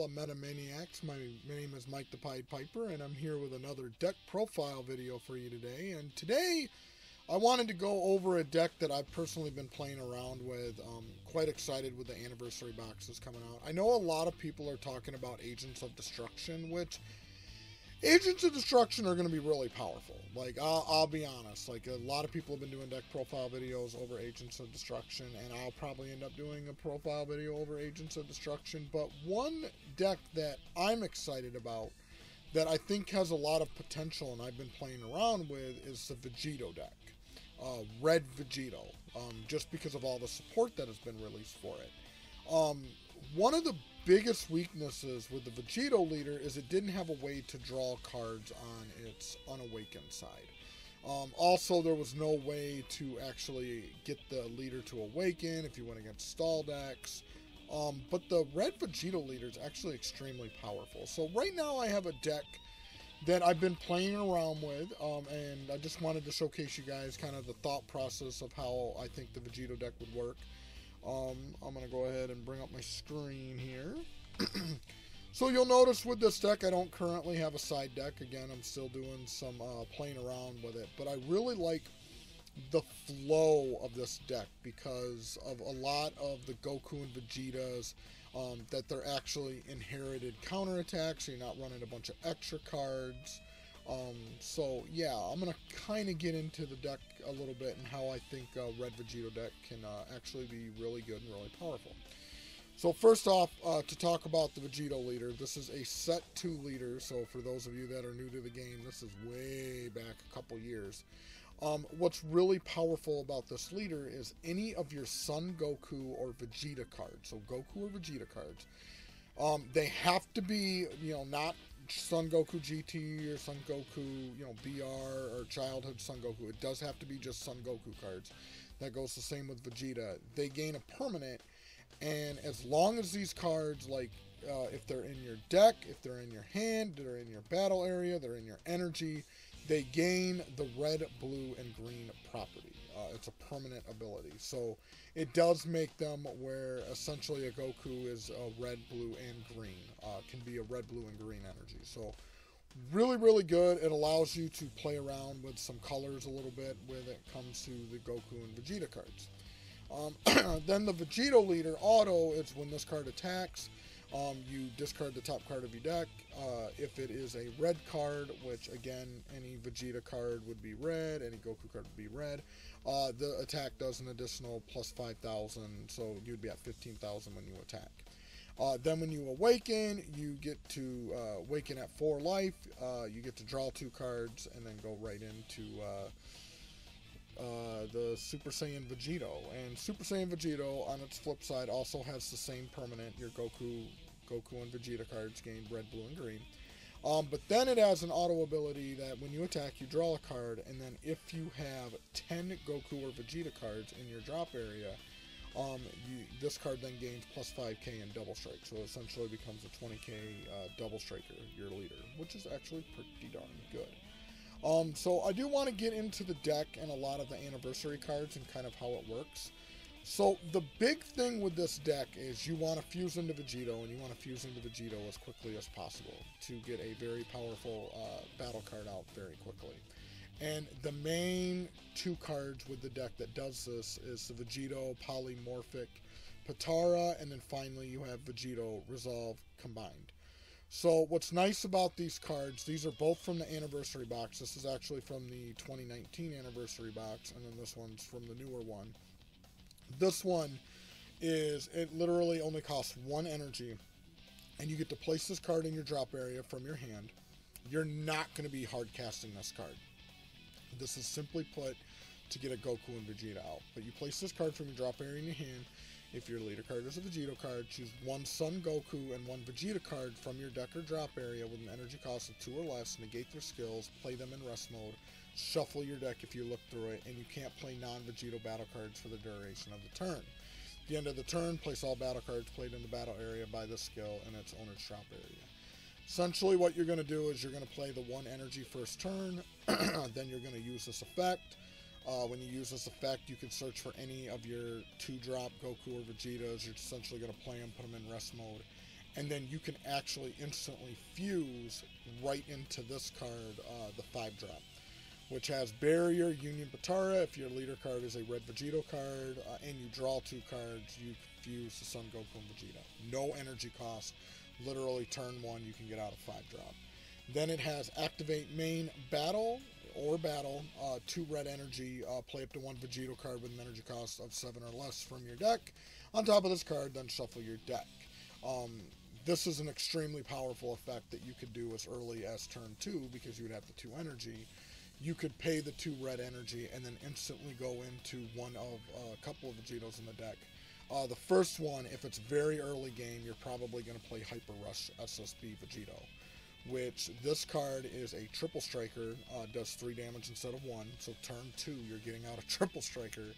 fellow Metamaniacs. My name is Mike the Pied Piper, and I'm here with another deck profile video for you today. And today, I wanted to go over a deck that I've personally been playing around with. Quite excited with the anniversary boxes coming out. I know a lot of people are talking about Agents of Destruction, which Agents of Destruction are going to be really powerful. Like, I'll be honest. Like, a lot of people have been doing deck profile videos over Agents of Destruction, and I'll probably end up doing a profile video over Agents of Destruction. But one deck that I'm excited about, that I think has a lot of potential and I've been playing around with, is the Vegito deck. Red Vegito. Just because of all the support that has been released for it. One of the biggest weaknesses with the Vegito Leader is it didn't have a way to draw cards on its unawakened side. Also, there was no way to actually get the leader to awaken if you went against stall decks. But the Red Vegito Leader is actually extremely powerful. So right now I have a deck that I've been playing around with, and I just wanted to showcase you guys kind of the thought process of how I think the Vegito deck would work. I'm going to go ahead and bring up my screen here. So you'll notice with this deck, I don't currently have a side deck. Again, I'm still doing some playing around with it. But I really like the flow of this deck because of a lot of the Goku and Vegetas, that they're actually inherited counterattacks, so you're not running a bunch of extra cards. So yeah, I'm going to kind of get into the deck a little bit and how I think Red Vegito deck can actually be really good and really powerful. So first off, to talk about the Vegito Leader, this is a set 2 leader, so for those of you that are new to the game, this is way back a couple years. What's really powerful about this leader is any of your Son Goku or Vegeta cards, so Goku or Vegeta cards, they have to be, not Son Goku GT or Son Goku, BR or Childhood Son Goku. It does have to be just Son Goku cards. That goes the same with Vegeta. They gain a permanent, and as long as these cards, like, if they're in your deck, if they're in your hand, they're in your battle area, they're in your energy, they gain the red, blue, and green property. It's a permanent ability. So it does make them where essentially a Goku is a red, blue, and green. Can be a red, blue, and green energy. So really, really good. It allows you to play around with some colors a little bit when it comes to the Goku and Vegeta cards. Then the Vegito Leader auto is when this card attacks, you discard the top card of your deck. If it is a red card, which again, any Vegeta card would be red, any Goku card would be red, the attack does an additional plus 5,000, so you'd be at 15,000 when you attack. Then when you awaken, you get to awaken at 4 life, you get to draw 2 cards, and then go right into the Super Saiyan Vegito. And Super Saiyan Vegito, on its flip side, also has the same permanent. Your Goku and Vegeta cards gain red, blue, and green. But then it has an auto ability that when you attack, you draw a card, and then if you have 10 Goku or Vegeta cards in your drop area, this card then gains plus 5k in double strike. So it essentially becomes a 20k double striker, your leader, which is actually pretty darn good. So I do want to get into the deck and a lot of the anniversary cards and kind of how it works. So the big thing with this deck is you want to fuse into Vegito, and you want to fuse into Vegito as quickly as possible to get a very powerful battle card out very quickly. And the main 2 cards with the deck that does this is the Vegito Polymorphic Patara, and then finally you have Vegito Resolve combined. So what's nice about these cards, these are both from the anniversary box. This is actually from the 2019 anniversary box, and then this one's from the newer one. This one is, it literally only costs 1 energy, and you get to place this card in your drop area from your hand. You're not going to be hard casting this card. This is simply put to get a Goku and Vegeta out. But you place this card from your drop area in your hand. If your leader card is a Vegito card, choose 1 Son Goku and 1 Vegeta card from your deck or drop area with an energy cost of 2 or less, negate their skills, play them in rest mode, shuffle your deck if you look through it, and you can't play non-Vegito battle cards for the duration of the turn. At the end of the turn, place all battle cards played in the battle area by this skill in its owner's drop area. Essentially what you're going to do is you're going to play the 1 energy first turn, then you're going to use this effect. When you use this effect, you can search for any of your 2-drop Goku or Vegetas. You're essentially going to play them, put them in rest mode, and then you can actually instantly fuse right into this card, the 5-drop, which has Barrier, Union Batara. If your leader card is a Red Vegito card, and you draw 2 cards, you fuse the Son Goku and Vegeta. No energy cost. Literally turn 1, you can get out a 5-drop. Then it has Activate Main Battle, 2 red energy, play up to 1 Vegito card with an energy cost of 7 or less from your deck. On top of this card, then shuffle your deck. This is an extremely powerful effect that you could do as early as turn 2 because you would have the 2 energy. You could pay the 2 red energy and then instantly go into one of a couple of Vegitos in the deck. The first one, if it's very early game, you're probably going to play Hyper Rush SSB Vegito, which this card is a triple striker, does 3 damage instead of 1, so turn 2 you're getting out a triple striker.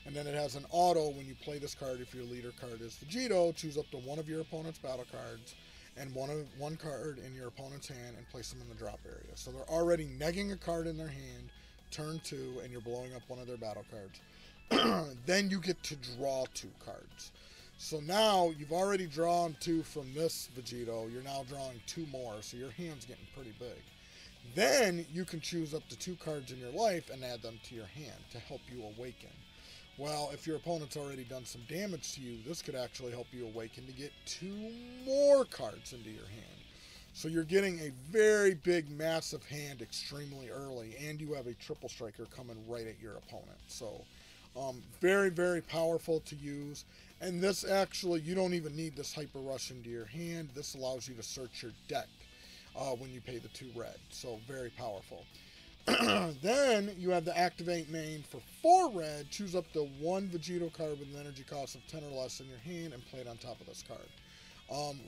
And then it has an auto when you play this card. If your leader card is Vegito, choose up to 1 of your opponent's battle cards and one card in your opponent's hand and place them in the drop area. So they're already negging a card in their hand, turn 2, and you're blowing up one of their battle cards. Then you get to draw 2 cards. So now you've already drawn 2 from this Vegito. You're now drawing 2 more, so your hand's getting pretty big. Then you can choose up to 2 cards in your life and add them to your hand to help you awaken. Well, if your opponent's already done some damage to you, this could actually help you awaken to get 2 more cards into your hand. So you're getting a very big, massive hand extremely early, and you have a triple striker coming right at your opponent. So very, very powerful to use. And this actually, you don't even need this Hyper Rush into your hand. This allows you to search your deck when you pay the 2 red. So very powerful. Then you have the Activate Main for 4 red. Choose up to 1 Vegito card with an energy cost of 10 or less in your hand and play it on top of this card.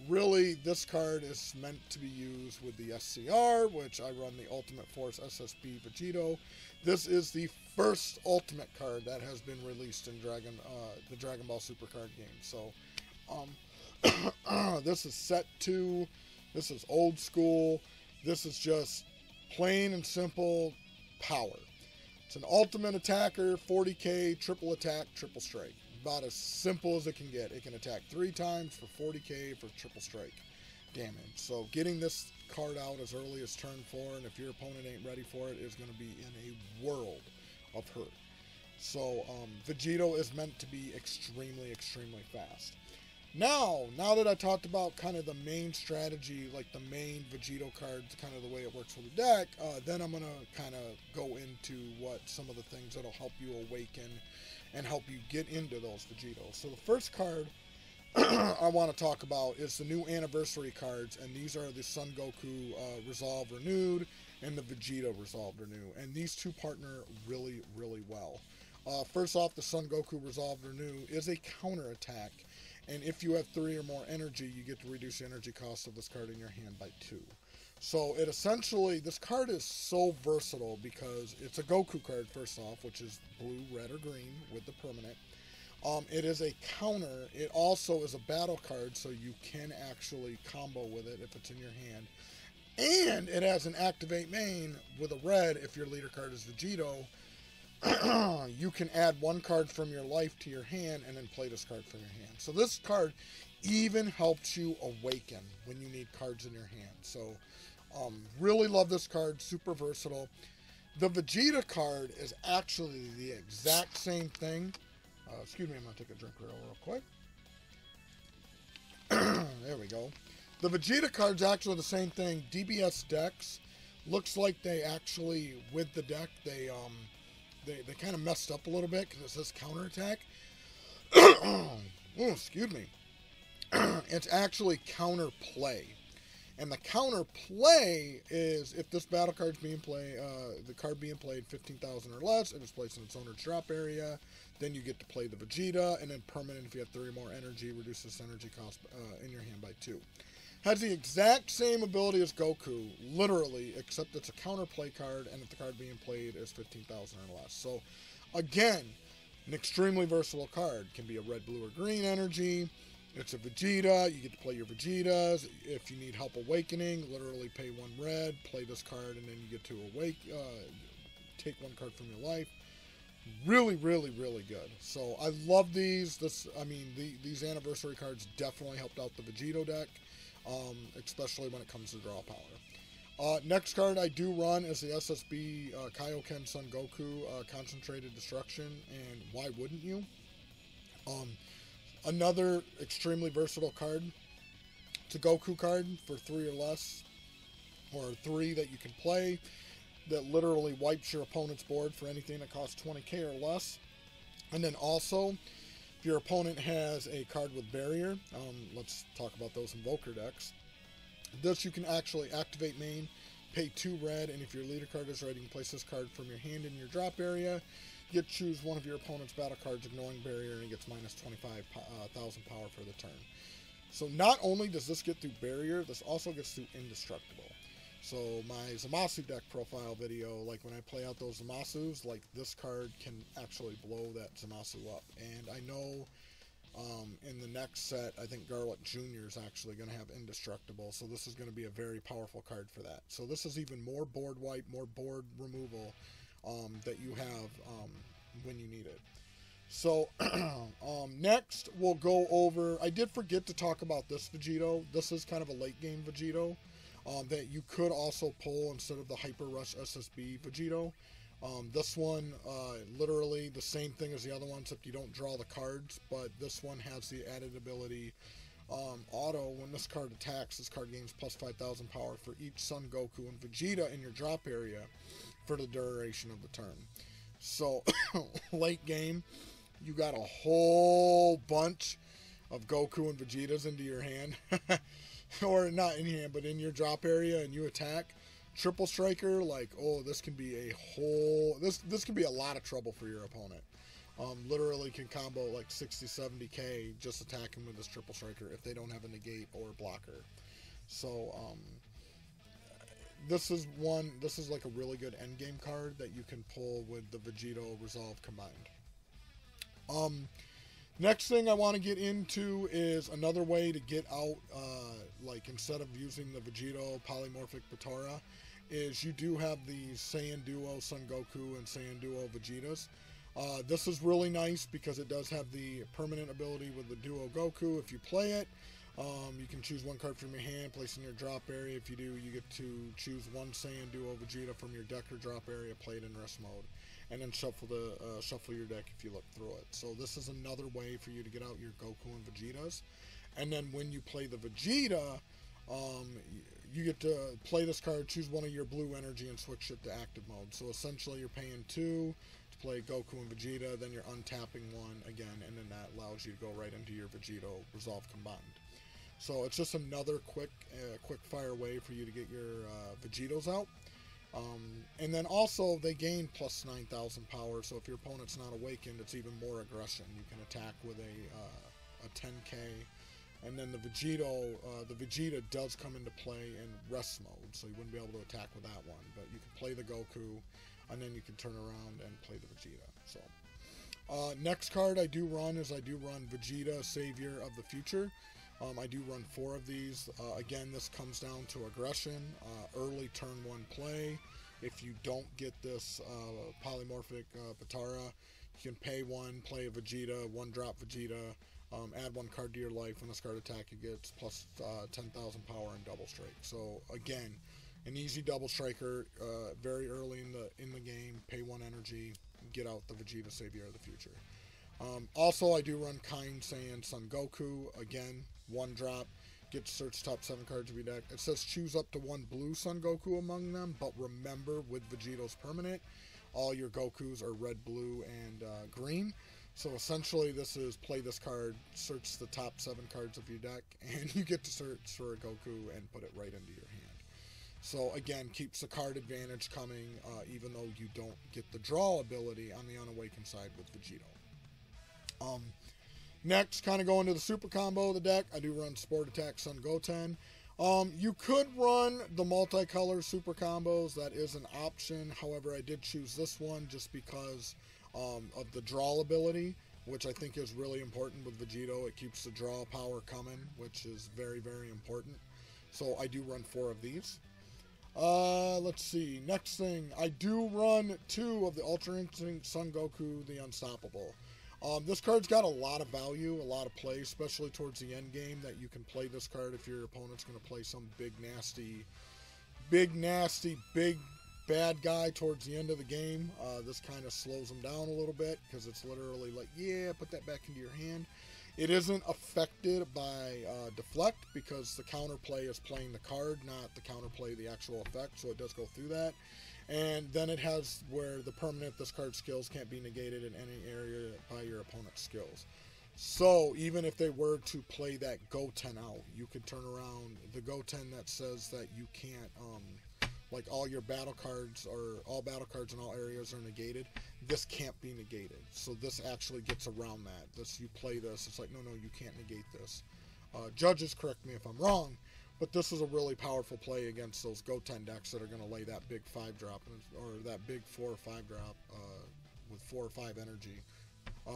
Really, this card is meant to be used with the SCR, which I run the Ultimate Force SSB Vegito. This is the first Ultimate card that has been released in the Dragon Ball Super card game. So, this is set 2. This is old school. This is just plain and simple power. It's an ultimate attacker, 40k, triple attack, triple strike. About as simple as it can get. It can attack 3 times for 40k for triple strike damage. So getting this card out as early as turn 4, and if your opponent ain't ready for it, is going to be in a world of hurt. So Vegito is meant to be extremely, extremely fast. Now that I talked about kind of the main strategy, like the main Vegito cards, kind of the way it works for the deck, then I'm going to kind of go into what some of the things that'll help you awaken and help you get into those Vegitos. So the first card I want to talk about is the new anniversary cards, and these are the Son Goku Resolve Renewed and the Vegeta Resolve Renew, and these 2 partner really, really well. First off, the Son Goku Resolve Renew is a counter attack. And if you have 3 or more energy, you get to reduce the energy cost of this card in your hand by 2. So it essentially, this card is so versatile because it's a Goku card, first off, which is blue, red, or green with the permanent. It is a counter. It also is a battle card, so you can actually combo with it if it's in your hand. And it has an Activate Main with a red if your leader card is Vegito. You can add 1 card from your life to your hand and then play this card from your hand. So this card even helps you awaken when you need cards in your hand. So really love this card, super versatile. The Vegeta card is actually the exact same thing. Excuse me, I'm going to take a drink real quick. There we go. The Vegeta card's actually the same thing. DBS Decks. Looks like they actually, with the deck, they kind of messed up a little bit because it says counterattack. Oh, excuse me. It's actually counterplay. And the counterplay is if this battle card's being played, the card being played 15,000 or less, and it's placed in its owner's drop area, then you get to play the Vegeta, and then permanent if you have 3 or more energy, reduces energy cost in your hand by 2. Has the exact same ability as Goku, literally, except it's a counterplay card, and if the card being played is 15,000 or less. So, again, an extremely versatile card. Can be a red, blue, or green energy. It's a Vegeta. You get to play your Vegetas. If you need help awakening, literally pay 1 red, play this card, and then you get to take 1 card from your life. Really, really, really good. So, I love these. These anniversary cards definitely helped out the Vegito deck. especially when it comes to draw power. Next card I do run is the SSB Kaioken Son Goku Concentrated Destruction, and why wouldn't you? Another extremely versatile card. It's a Goku card for 3 or less, or 3 that you can play, that literally wipes your opponent's board for anything that costs 20k or less. And then also, if your opponent has a card with barrier, let's talk about those Invoker Decks. This you can actually activate main, pay 2 red, and if your leader card is ready, you can place this card from your hand in your drop area. You get to choose one of your opponent's battle cards ignoring barrier, and it gets minus 25,000 power for the turn. So not only does this get through barrier, this also gets through indestructible. So my Zamasu deck profile video, like when I play out those Zamasus, like this card can actually blow that Zamasu up. And I know in the next set, I think Garlic Jr. is actually going to have indestructible. So this is going to be a very powerful card for that. So this is even more board wipe, more board removal that you have when you need it. So, next we'll go over, I did forget to talk about this Vegito. This is kind of a late game Vegito that you could also pull instead of the Hyper Rush SSB Vegito. This one, literally the same thing as the other one, except you don't draw the cards, but this one has the added ability, auto, when this card attacks, this card gains plus 5,000 power for each Son Goku and Vegeta in your drop area for the duration of the turn. So, late game, you got a whole bunch of Goku and Vegetas into your hand. Or not in your hand, but in your drop area, and you attack. Triple Striker, like, oh, this can be a whole... This can be a lot of trouble for your opponent. Literally can combo like 60, 70k just attacking with this Triple Striker if they don't have a negate or a blocker. So, this is like a really good endgame card that you can pull with the Vegito Resolve combined. Next thing I want to get into is another way to get out, like instead of using the Vegito Polymorphic Potara, is you do have the Saiyan Duo Son Goku and Saiyan Duo Vegetas. This is really nice because it does have the permanent ability with the Duo Goku. If you play it, you can choose one card from your hand, place in your drop area. If you do, you get to choose one Saiyan Duo Vegeta from your deck or drop area, play it in rest mode, and then shuffle your deck if you look through it. So this is another way for you to get out your Goku and Vegetas. And then when you play the Vegeta, you get to play this card, choose one of your blue energy, and switch it to active mode. So essentially you're paying 2 to play Goku and Vegeta, then you're untapping 1 again, and then that allows you to go right into your Vegito Resolve combined. So it's just another quick fire way for you to get your Vegetos out. And then also they gain plus 9,000 power, so if your opponent's not awakened, it's even more aggression. You can attack with a 10k. And then the Vegeta does come into play in rest mode, so you wouldn't be able to attack with that one. But you can play the Goku, and then you can turn around and play the Vegeta. So, next card I do run is Vegeta, Savior of the Future. I do run 4 of these. Again, this comes down to aggression, early turn 1 play. If you don't get this polymorphic Potara, you can pay 1, play a Vegeta, 1-drop Vegeta, add 1 card to your life. When this card attack, it gets plus 10,000 power and double strike. So again, an easy double striker, very early in the game. Pay 1 energy, get out the Vegeta, Savior of the Future. Also, I do run Kind Saiyan Son Goku. Again, 1-drop. Get to search top 7 cards of your deck. It says choose up to 1 blue Son Goku among them, but remember, with Vegito's permanent, all your Gokus are red, blue, and green. So essentially, this is play this card, search the top 7 cards of your deck, and you get to search for a Goku and put it right into your hand. So again, keeps the card advantage coming, even though you don't get the draw ability on the unawakened side with Vegito. Next, kind of going to the super combo of the deck, I do run Sport Attack Son Goten. You could run the multicolor super combos, that is an option. However, I did choose this one just because of the draw ability, which I think is really important with Vegito. It keeps the draw power coming, which is very, very important. So I do run 4 of these. Let's see. Next thing, I do run 2 of the Ultra Instinct Son Goku, the Unstoppable. This card's got a lot of value, a lot of play, especially towards the end game, that you can play this card if your opponent's going to play some big nasty, big bad guy towards the end of the game. This kind of slows them down a little bit because it's literally like, yeah, put that back into your hand. It isn't affected by deflect because the counterplay is playing the card, not the counterplay the actual effect, so it does go through that. And then it has where the permanent this card's skills can't be negated in any area by your opponent's skills. So even if they were to play that Go 10 out, you could turn around the Go 10 that says that you can't, like all your battle cards or all battle cards in all areas are negated. This can't be negated. So this actually gets around that. This, you play this, it's like, no, you can't negate this. Judges, correct me if I'm wrong, but this is a really powerful play against those Go 10 decks that are going to lay that big 5-drop or that big 4 or 5-drop with 4 or 5 energy.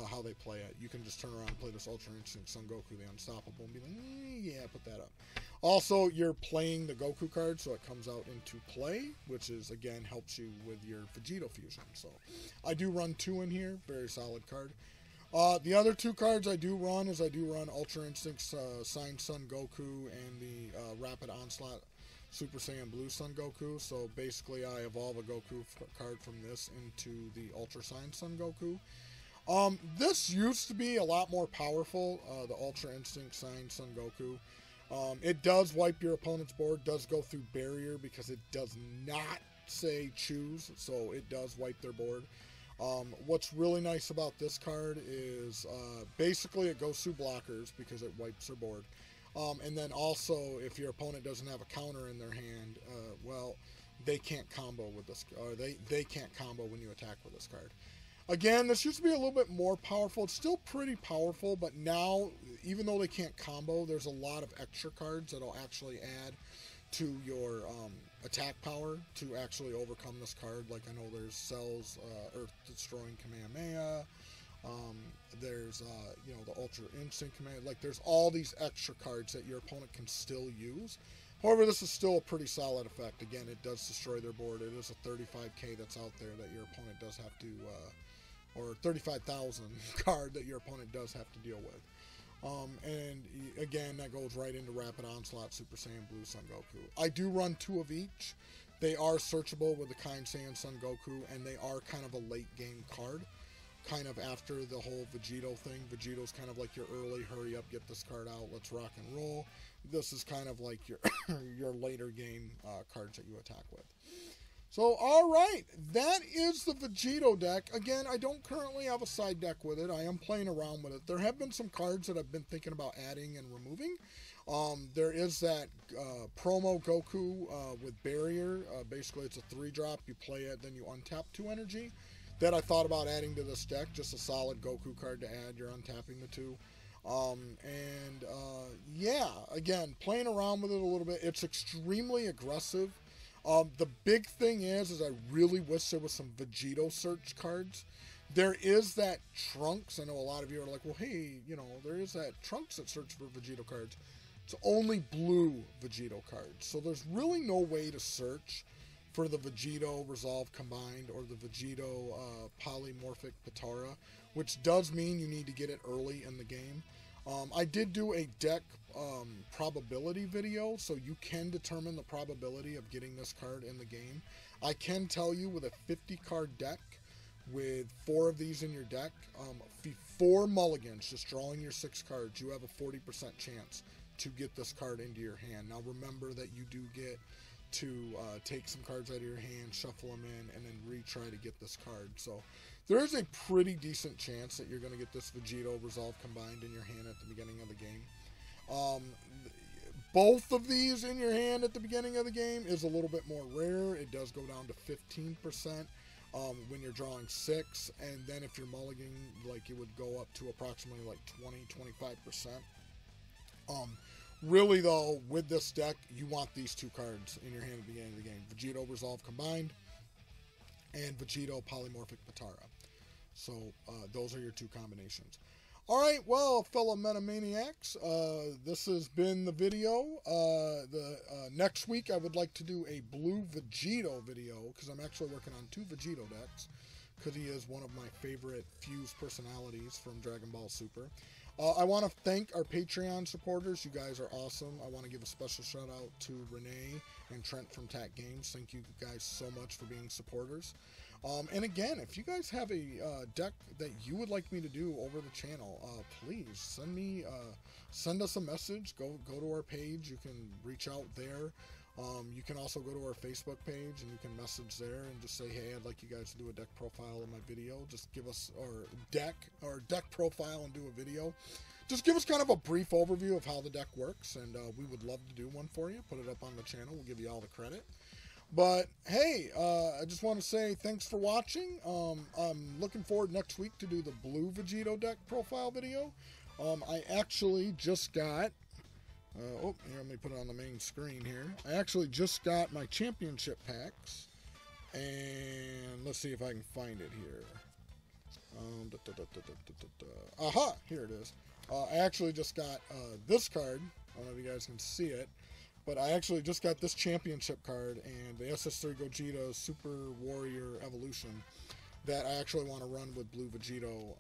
How they play it. You can just turn around and play this Ultra Instinct Son Goku, the Unstoppable, and be like, yeah, put that up. Also, you're playing the Goku card, so it comes out into play, which is, again, helps you with your Vegito fusion. So, I do run 2 in here. Very solid card. The other 2 cards I do run is I do run Ultra Instinct's Sign Son Goku and the Rapid Onslaught Super Saiyan Blue Son Goku. So basically I evolve a Goku card from this into the Ultra Sign Son Goku. This used to be a lot more powerful, the Ultra Instinct Sign Son Goku. It does wipe your opponent's board, does go through barrier because it does not say choose, so it does wipe their board. What's really nice about this card is basically it goes through blockers because it wipes their board. And then also if your opponent doesn't have a counter in their hand, well, they can't combo with this, or they can't combo when you attack with this card. Again, this used to be a little bit more powerful. It's still pretty powerful, but now, even though they can't combo, there's a lot of extra cards that'll actually add to your attack power to actually overcome this card. Like, I know there's Cell's Earth Destroying Kamehameha. There's, you know, the Ultra Instinct Command. Like, there's all these extra cards that your opponent can still use. However, this is still a pretty solid effect. Again, it does destroy their board. It is a 35k that's out there that your opponent does have to, or 35,000 card that your opponent does have to deal with. And again, that goes right into Rapid Onslaught, Super Saiyan Blue Son Goku. I do run 2 of each. They are searchable with the Kind Saiyan Son Goku, and they are kind of a late game card. Kind of after the whole Vegito thing. Vegito's kind of like your early, hurry up, get this card out, let's rock and roll. This is kind of like your your later game cards that you attack with. So, alright, that is the Vegito deck. Again, I don't currently have a side deck with it. I am playing around with it. There have been some cards that I've been thinking about adding and removing. There is that promo Goku with Barrier. Basically, it's a 3-drop. You play it, then you untap 2 energy. That I thought about adding to this deck. Just a solid Goku card to add. You're untapping the 2. Yeah, again, playing around with it a little bit. It's extremely aggressive. The big thing is I really wish there was some Vegito search cards. There is that Trunks. I know a lot of you are like, well, hey, you know, there is that Trunks that search for Vegito cards. It's only blue Vegito cards. So there's really no way to search for the Vegito Resolve Combined or the Vegito Polymorphic Potara, which does mean you need to get it early in the game. I did do a deck probability video, so you can determine the probability of getting this card in the game. I can tell you with a 50-card deck, with 4 of these in your deck, 4 mulligans, just drawing your 6 cards, you have a 40% chance to get this card into your hand. Now remember that you do get to take some cards out of your hand, shuffle them in, and then retry to get this card. So there is a pretty decent chance that you're going to get this Vegito Resolve Combined in your hand at the beginning of the game. Both of these in your hand at the beginning of the game is a little bit more rare. It does go down to 15% when you're drawing 6, and then if you're mulliganing, like, it would go up to approximately like 20-25%. Really, though, with this deck, you want these 2 cards in your hand at the beginning of the game. Vegito Resolve Combined and Vegito Polymorphic Potara. So, those are your 2 combinations. Alright, well, fellow Metamaniacs, this has been the video. Next week, I would like to do a blue Vegito video, because I'm actually working on 2 Vegito decks. because he is one of my favorite Fuse personalities from Dragon Ball Super. I want to thank our Patreon supporters. You guys are awesome. I want to give a special shout out to Renee and Trent from TAC Games. Thank you guys so much for being supporters. And again, if you guys have a deck that you would like me to do over the channel, please send us a message. Go to our page. You can reach out there. You can also go to our Facebook page and you can message there and just say, hey, I'd like you guys to do a deck profile in my video. Just give us our deck profile and do a video. Just give us kind of a brief overview of how the deck works, and we would love to do one for you. Put it up on the channel. We'll give you all the credit. But hey, I just want to say thanks for watching. I'm looking forward next week to do the blue Vegito deck profile video. I actually just got here, let me put it on the main screen here. I actually just got my championship packs, and let's see if I can find it here. Aha, here it is. I actually just got this card. I don't know if you guys can see it, but I actually just got this championship card and the SS3 Gogeta Super Warrior Evolution that I actually want to run with blue Vegito.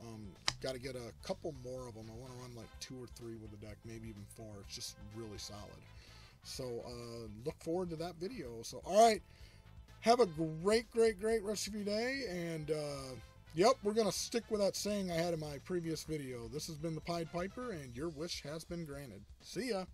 Got to get a couple more of them. I want to run like 2 or 3 with the deck, maybe even 4. It's just really solid. So look forward to that video. So all right, have a great rest of your day. And yep, we're gonna stick with that saying I had in my previous video. This has been the Pied Piper, and your wish has been granted. See ya.